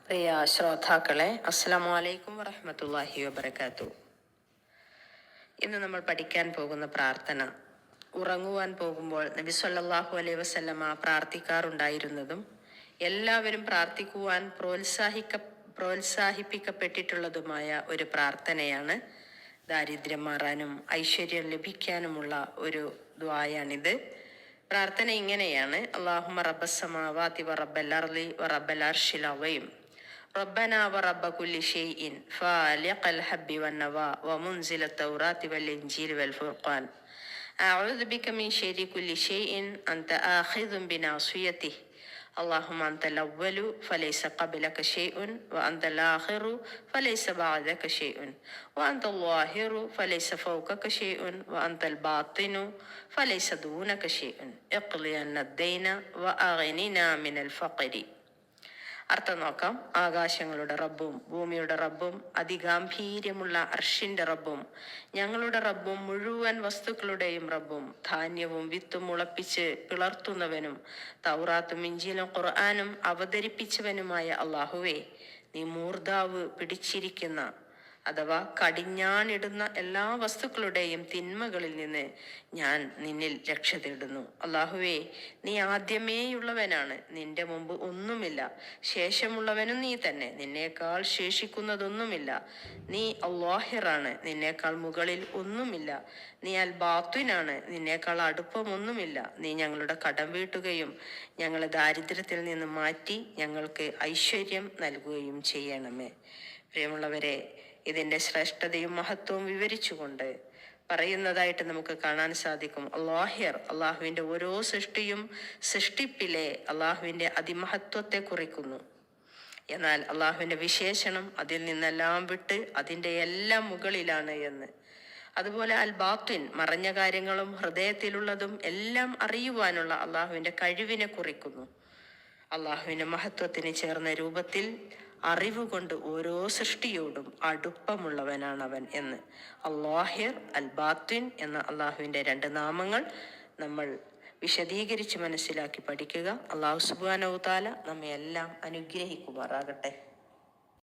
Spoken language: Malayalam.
പ്രിയ ശ്രോതാക്കളെ, അസ്സലാമു അലൈക്കും വറഹ്മത്തുള്ളാഹി വബറകാതുഹു. ഇന്ന് നമ്മൾ പഠിക്കാൻ പോകുന്ന പ്രാർത്ഥന ഉറങ്ങുവാൻ പോകുമ്പോൾ നബി സല്ലല്ലാഹു അലൈഹി വസല്ലമ പ്രാർത്ഥിക്കാറുണ്ടായിരുന്നതും എല്ലാവരും പ്രാർത്ഥിക്കുവാൻ പ്രോത്സാഹിപ്പിക്കപ്പെട്ടിട്ടുള്ളതുമായ ഒരു പ്രാർത്ഥനയാണ്. ദാരിദ്ര്യം മാറാനും ഐശ്വര്യം ലഭിക്കാനുമുള്ള ഒരു ദുആയാണിത്. പ്രാർത്ഥന ഇങ്ങനെയാണ്: അല്ലാഹുമ്മ റബ്ബസ് സമാവാതി വറബ്ബൽ അർളി വറബ്ബൽ അർശിൽ അളീം റബ്ബനാ വറബ്ബ കുല്ലി ഷൈഇൻ ഫാലിഖൽ ഹബ്ബി വന്നവാ വമുൻസില തൗറാത്തി വൽ ഇൻജീൽ വൽ ഫുർഖാൻ അഊദു ബിക മിൻ ശർരി കുല്ലി ഷൈഇൻ അൻത ആഖിദുൻ ബിനാസിയതിഹി اللهم أنت الأول فليس قبلك شيء وأنت الآخر فليس بعدك شيء وأنت الظاهر فليس فوقك شيء وأنت الباطن فليس دونك شيء اقضي عنا الدين وأغننا من الفقر. അർത്ഥം നോക്കാം. ആകാശങ്ങളുടെ റബ്ബും ഭൂമിയുടെ റബ്ബും അതിഗാംഭീര്യമുള്ള അർഷിന്റെ റബ്ബും ഞങ്ങളുടെ റബ്ബും മുഴുവൻ വസ്തുക്കളുടെയും റബ്ബും ധാന്യവും വിത്തും മുളപ്പിച്ച് പിളർത്തുന്നവനും തൗറാത്തും ഇഞ്ചീലും ഖുർആനും അവതരിപ്പിച്ചവനുമായ അള്ളാഹുവേ, നീ മൂർധാവ് പിടിച്ചിരിക്കുന്ന അഥവാ കടിഞ്ഞാണിടുന്ന എല്ലാ വസ്തുക്കളുടെയും തിന്മകളിൽ നിന്ന് ഞാൻ നിന്നിൽ രക്ഷ തേടുന്നു. അള്ളാഹുവേ, നീ ആദ്യമേയുള്ളവനാണ്, നിന്റെ മുമ്പ് ഒന്നുമില്ല, ശേഷമുള്ളവനും നീ തന്നെ, നിന്നേക്കാൾ ശേഷിക്കുന്നതൊന്നുമില്ല. നീ അല്ലാഹിറാണ്, നിന്നേക്കാൾ മുകളിൽ ഒന്നുമില്ല. നീ അൽ ബാത്തിനാണ്, നിന്നേക്കാൾ അടുപ്പമൊന്നുമില്ല. നീ ഞങ്ങളുടെ കടം വീട്ടുകയും ഞങ്ങളെ ദാരിദ്ര്യത്തിൽ നിന്ന് മാറ്റി ഞങ്ങൾക്ക് ഐശ്വര്യം നൽകുകയും ചെയ്യണമേ. പ്രിയമുള്ളവരെ, ഇതിന്റെ ശ്രേഷ്ഠതയും മഹത്വവും വിവരിച്ചുകൊണ്ട് പറയുന്നതായിട്ട് നമുക്ക് കാണാൻ സാധിക്കും. അല്ലാഹിർ, അള്ളാഹുവിന്റെ ഓരോ സൃഷ്ടിയും സൃഷ്ടിപ്പിലെ അള്ളാഹുവിന്റെ അതിമഹത്വത്തെ കുറിക്കുന്നു. എന്നാൽ അള്ളാഹുവിന്റെ വിശേഷണം അതിൽ നിന്നെല്ലാം വിട്ട് അതിന്റെ എല്ലാം മുകളിലാണ് എന്ന്. അതുപോലെ അൽ ബാത്തിൻ, മറഞ്ഞ കാര്യങ്ങളും ഹൃദയത്തിലുള്ളതും എല്ലാം അറിയുവാനുള്ള അള്ളാഹുവിന്റെ കഴിവിനെ കുറിക്കുന്നു. അള്ളാഹുവിന്റെ മഹത്വത്തിന് ചേർന്ന രൂപത്തിൽ അറിവുകൊണ്ട് ഓരോ സൃഷ്ടിയോടും അടുപ്പമുള്ളവനാണ് അവൻ എന്ന്. അല്ലാഹിർ, അൽ ബാത്തിൻ എന്ന അള്ളാഹുവിന്റെ രണ്ട് നാമങ്ങൾ നമ്മൾ വിശദീകരിച്ച് മനസ്സിലാക്കി പഠിക്കുക. അള്ളാഹു സുബ്ഹാനഹു വ തആല നമ്മെ എല്ലാം അനുഗ്രഹിക്കുമാറാകട്ടെ.